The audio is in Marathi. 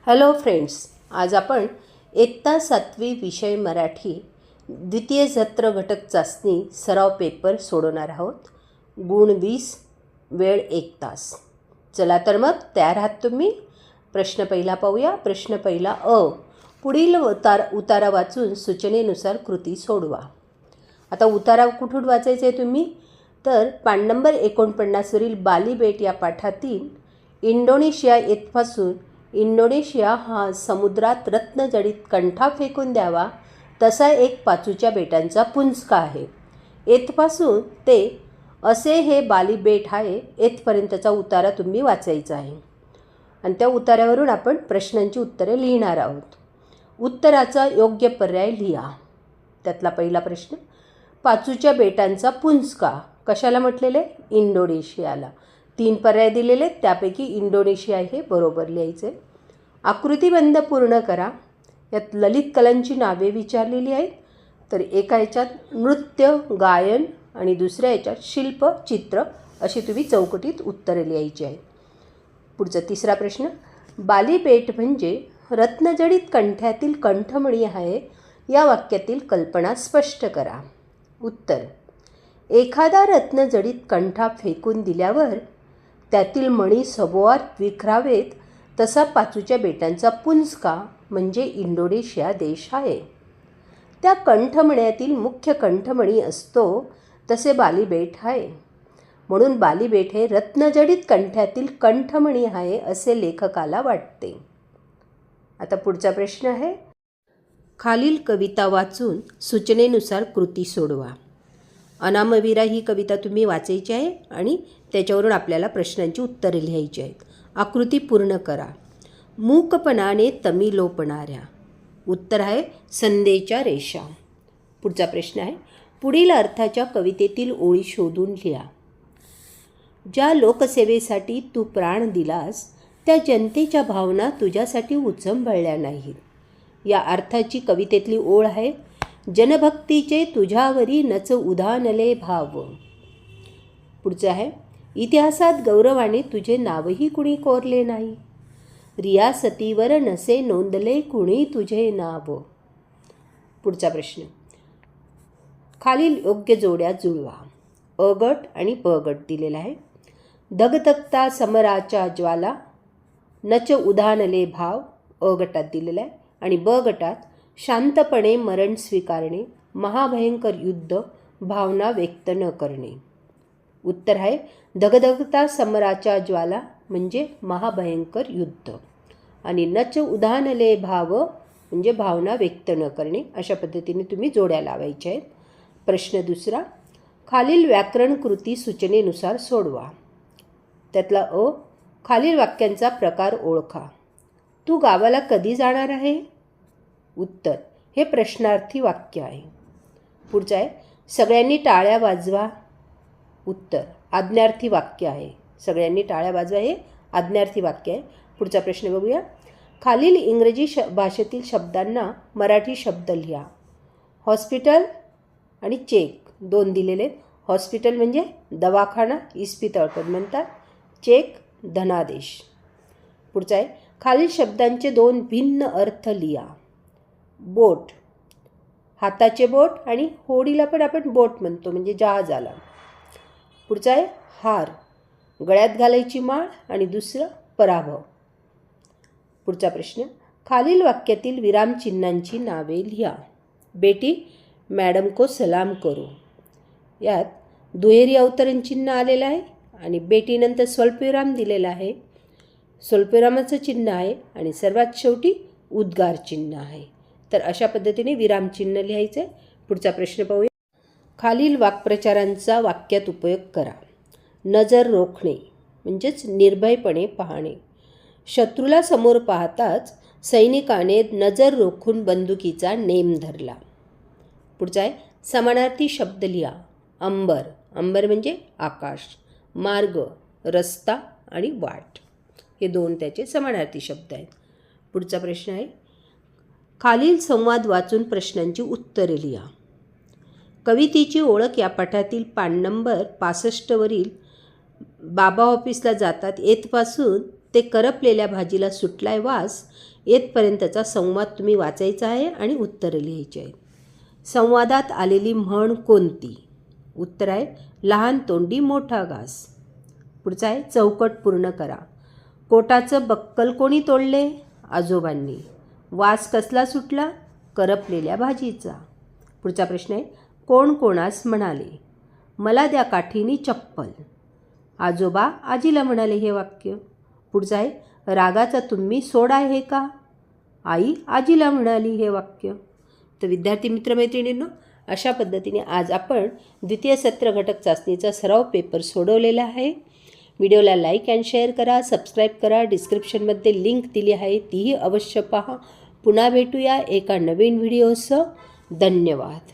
हॅलो फ्रेंड्स, आज आपण इयत्ता 7वी विषय मराठी द्वितीय सत्र घटक चाचणी सराव पेपर सोडवणार आहोत. गुण 20, वेळ 1 तास. चला तर मग तयार आहात तुम्ही? प्रश्न पहिला पाहूया. प्रश्न पहिला अ. पुढील उतारा वाचून सूचनेनुसार कृती सोडवा. आता उतारा कुठून वाचायचं आहे तुम्ही? तर पान नंबर 49वरील बाली बेट या पाठातील इंडोनेशिया येथपासून इंडोनेशिया हा समुद्रात रत्नजडित कंठा फेकून द्यावा तसा एक पाचूच्या बेटांचा पुंजका आहे. येथपासून ते असे हे बाली बेट आहे येथपर्यंतचा उतारा तुम्ही वाचायचा आहे आणि त्या उतार्यावरून आपण प्रश्नांची उत्तरे लिहिणार आहोत. उत्तराचा योग्य पर्याय लिहा. त्यातला पहिला प्रश्न, पाचूच्या बेटांचा पुंजका कशाला म्हटलेले? इंडोनेशियाला. 3 पर्याय दिलेले, त्यापैकी इंडोनेशिया हे बरोबर लिहायचे. आकृतिबंध पूर्ण करा. यात ललित कलांची नावे विचारलेली आहेत. तर एका याच्यात नृत्य, गायन आणि दुसऱ्या याच्यात शिल्प, चित्र अशी तुम्ही चौकटीत उत्तरे लिहायची आहेत. पुढचा तिसरा प्रश्न, बाली बेट म्हणजे रत्नजडित कंठ्यातील कंठमणी आहे या वाक्यातील कल्पना स्पष्ट करा. उत्तर, एखादा रत्नजडित कंठा फेकून दिल्यावर त्यातील मणी सभोवार विखरावेत तसा पाचूच्या बेटांचा पुंजका म्हणजे इंडोनेशिया देश आहे. त्या कंठमण्यातील मुख्य कंठमणी असतो तसे बाली बेट आहे. म्हणून बाली बेट हे रत्नजडित कंठ्यातील कंठमणी आहे असे लेखकाला वाटते. आता पुढचा प्रश्न आहे, खालील कविता वाचून सूचनेनुसार कृती सोडवा. अनामवीरा ही कविता तुम्ही वाचायची आहे आणि त्याच्यावरून आपल्याला प्रश्नांची उत्तरे लिहायची आहेत. आकृती पूर्ण करा. मूकपणाने तमिलोपणाऱ्या. उत्तर आहे संदेच्या रेषा. पुढचा प्रश्न आहे, पुढील अर्थाच्या कवितेतील ओळी शोधून लिहा. ज्या लोकसेवेसाठी तू प्राण दिलास त्या जनतेच्या भावना तुझ्यासाठी उचंबळल्या नाहीत. या अर्थाची कवितेतली ओळ आहे, जनभक्तीचे तुझ्यावरी नच उधानले भाव. पुढचं आहे, इतिहासात गौरवाने तुझे नावही कुणी कोरले नाही. रियासतीवर नसे नोंदले कुणी तुझे नाव. पुढचा प्रश्न, खालील योग्य जोड्या जुळवा. अ गट आणि ब गट दिलेला आहे. धगधगता समराच्या ज्वाला नच उधानले भाव अ गटात दिलेला आहे आणि ब गटात शांतपणे मरण स्वीकारणे, महाभयंकर युद्ध, भावना व्यक्त न करणे. उत्तर आहे धगधगता समराच्या ज्वाला म्हणजे महाभयंकर युद्ध आणि नच उधानले भाव म्हणजे भावना व्यक्त न करणे. अशा पद्धतीने तुम्ही जोड्या लावायच्या आहेत. प्रश्न दुसरा, खालील व्याकरण कृती सूचनेनुसार सोडवा. त्यातला अ, खालील वाक्यांचा प्रकार ओळखा. तू गावाला कधी जाणार आहे? उत्तर, हे प्रश्नार्थी वाक्य आहे. पुढचं आहे, सगळ्यांनी टाळ्या वाजवा. उत्तर, आज्ञार्थी वाक्य आहे. सगळ्यांनी टाळ्या वाजवा हे आज्ञार्थी वाक्य आहे. पुढचा प्रश्न बघूया. खालील इंग्रजी भाषेतील शब्दांना मराठी शब्द लिहा. हॉस्पिटल आणि चेक 2 दिलेले. हॉस्पिटल म्हणजे दवाखाना, इस्पितळ पण म्हणतात. चेक धनादेश. पुढचा आहे, खालील शब्दांचे 2 भिन्न अर्थ लिहा. बोट, हाताचे बोट आणि होडीला पण आपण बोट म्हणतो म्हणजे जहाजाला. पुढचा आहे, हार, गळ्यात घालायची माळ आणि दुसरं पराभव. पुढचा प्रश्न, खालील वाक्यातील विरामचिन्हांची नावे लिहा. बेटी मॅडम को सलाम करो. यात दुहेरी अवतरण चिन्ह आलेलं आहे आणि बेटीनंतर स्वल्पविराम दिलेला आहे. स्वल्पविरामाचं चिन्ह आहे आणि सर्वात शेवटी उद्गार चिन्ह आहे. तर अशा पद्धतीने विरामचिन्ह लिहायचे. पुढचा प्रश्न पाहूया. खालील वाक्प्रचारांचा वाक्यात उपयोग करा. नजर रोखणे म्हणजेच निर्भयपणे पाहणे. शत्रूला समोर पाहताच सैनिकाने नजर रोखून बंदुकीचा नेम धरला. पुढचा आहे, समानार्थी शब्द लिहा. अंबर, अंबर म्हणजे आकाश. मार्ग, रस्ता आणि वाट हे 2 त्याचे समानार्थी शब्द आहेत. पुढचा प्रश्न आहे, खालील संवाद वाचून प्रश्नांची उत्तरे लिहा. कवितेची ओळख या पाठातील पान नंबर 65वरील बाबा ऑफिसला जातात येथपासून ते करपलेल्या भाजीला सुटलाय वास येतपर्यंतचा संवाद तुम्ही वाचायचा आहे आणि उत्तरं लिहायची आहेत. संवादात आलेली म्हण कोणती? उत्तर आहे लहान तोंडी मोठा घास. पुढचा आहे चौकट पूर्ण करा. कोटाचं बक्कल कोणी तोडले? आजोबांनी. वास कसला सुटला? करपलेल्या भाजीचा. पुढचा प्रश्न आहे कोण कोणास म्हणाले? मला द्या काठीनी चप्पल. आजोबा आजीला म्हणाले हे वाक्य. पुढचं आहे रागाचा तुम्ही सोड आहे का? आई आजीला म्हणाली हे वाक्य. तर विद्यार्थी मित्रमैत्रिणींनो, अशा पद्धतीने आज आपण द्वितीय सत्र घटक चाचणीचा सराव पेपर सोडवलेला आहे. व्हिडिओला लाईक अँड शेअर करा, सबस्क्राईब करा. डिस्क्रिप्शनमध्ये लिंक दिली आहे, तीही अवश्य पहा. पुन्हा भेटूया एका नवीन व्हिडिओसह. धन्यवाद.